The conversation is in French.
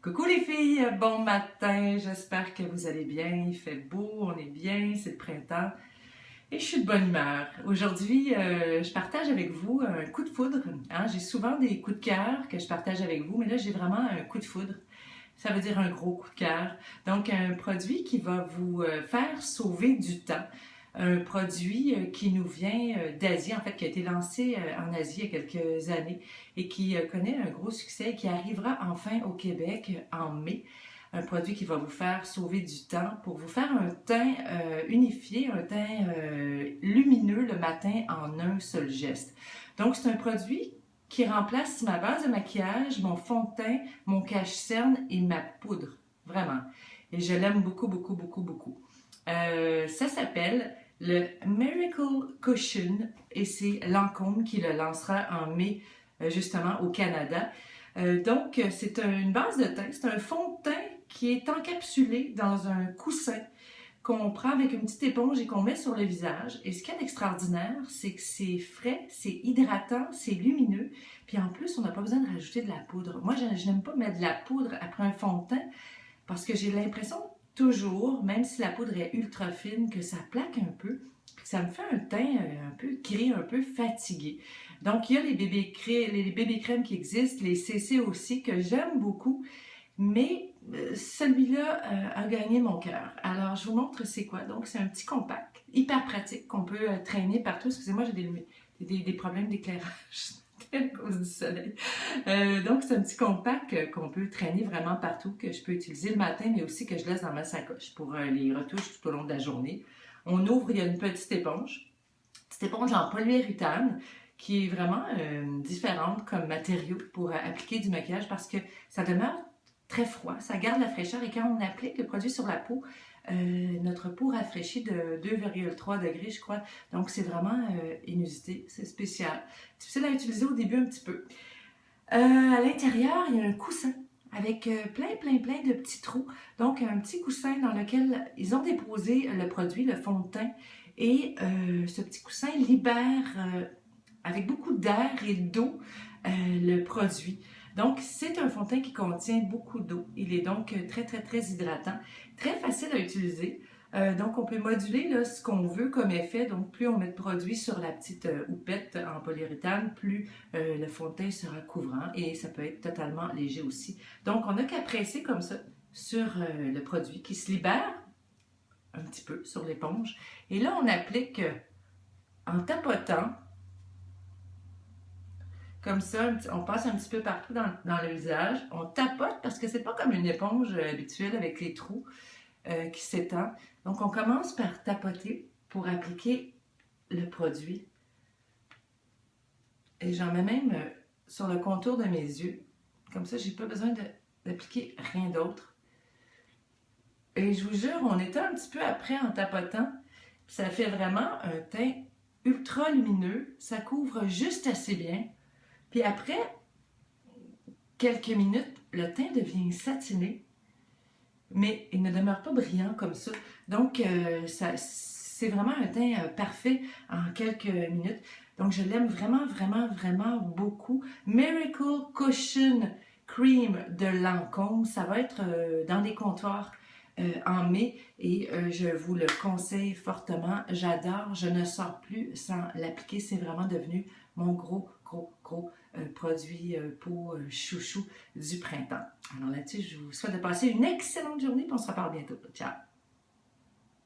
Coucou les filles, bon matin, j'espère que vous allez bien, il fait beau, on est bien, c'est le printemps et je suis de bonne humeur. Aujourd'hui, je partage avec vous un coup de foudre. Hein? J'ai souvent des coups de cœur que je partage avec vous, mais là j'ai vraiment un coup de foudre. Ça veut dire un gros coup de cœur. Donc un produit qui va vous faire sauver du temps. Un produit qui nous vient d'Asie, en fait, qui a été lancé en Asie il y a quelques années et qui connaît un gros succès et qui arrivera enfin au Québec en mai. Un produit qui va vous faire sauver du temps pour vous faire un teint unifié, un teint lumineux le matin en un seul geste. Donc, c'est un produit qui remplace ma base de maquillage, mon fond de teint, mon cache-cerne et ma poudre. Vraiment. Et je l'aime beaucoup, beaucoup, beaucoup, beaucoup. Ça s'appelle le Miracle Cushion et c'est Lancôme qui le lancera en mai justement au Canada. Donc, c'est une base de teint, c'est un fond de teint qui est encapsulé dans un coussin qu'on prend avec une petite éponge et qu'on met sur le visage. Et ce qu'il y a d'extraordinaire, c'est que c'est frais, c'est hydratant, c'est lumineux. Puis en plus, on n'a pas besoin de rajouter de la poudre. Moi, je n'aime pas mettre de la poudre après un fond de teint parce que j'ai l'impression toujours, même si la poudre est ultra fine, que ça plaque un peu, puis que ça me fait un teint un peu gris, un peu fatigué. Donc, il y a les bébés crèmes qui existent, les CC aussi, que j'aime beaucoup, mais celui-là a gagné mon cœur. Alors, je vous montre c'est quoi. Donc, c'est un petit compact, hyper pratique, qu'on peut traîner partout. Excusez-moi, j'ai des problèmes d'éclairage à cause du soleil. Donc, c'est un petit compact qu'on peut traîner vraiment partout, que je peux utiliser le matin, mais aussi que je laisse dans ma sacoche pour les retouches tout au long de la journée. On ouvre, il y a une petite éponge en polyuréthane qui est vraiment différente comme matériau pour appliquer du maquillage parce que ça demeure très froid, ça garde la fraîcheur et quand on applique le produit sur la peau, notre peau rafraîchit de 2,3 degrés, je crois. Donc, c'est vraiment inusité, c'est spécial. Difficile à utiliser au début un petit peu. À l'intérieur, il y a un coussin avec plein de petits trous. Donc, un petit coussin dans lequel ils ont déposé le produit, le fond de teint. Et ce petit coussin libère avec beaucoup d'air et d'eau le produit. Donc, c'est un fond de teint qui contient beaucoup d'eau. Il est donc très hydratant, très facile à utiliser. Donc, on peut moduler là, ce qu'on veut comme effet. Donc, plus on met de produit sur la petite houppette en polyuréthane, plus le fond de teint sera couvrant et ça peut être totalement léger aussi. Donc, on n'a qu'à presser comme ça sur le produit qui se libère un petit peu sur l'éponge. Et là, on applique en tapotant comme ça, on passe un petit peu partout dans le visage. On tapote parce que c'est pas comme une éponge habituelle avec les trous qui s'étend. Donc, on commence par tapoter pour appliquer le produit. Et j'en mets même sur le contour de mes yeux. Comme ça, j'ai pas besoin d'appliquer rien d'autre. Et je vous jure, on était un petit peu après en tapotant. Ça fait vraiment un teint ultra lumineux. Ça couvre juste assez bien. Puis après quelques minutes, le teint devient satiné, mais il ne demeure pas brillant comme ça. Donc, c'est vraiment un teint parfait en quelques minutes. Donc, je l'aime vraiment beaucoup. Miracle Cushion Cream de Lancôme, ça va être dans les comptoirs en mai et je vous le conseille fortement. J'adore, je ne sors plus sans l'appliquer. C'est vraiment devenu mon gros produit peau chouchou du printemps. Alors là-dessus, je vous souhaite de passer une excellente journée et on se reparle bientôt. Ciao!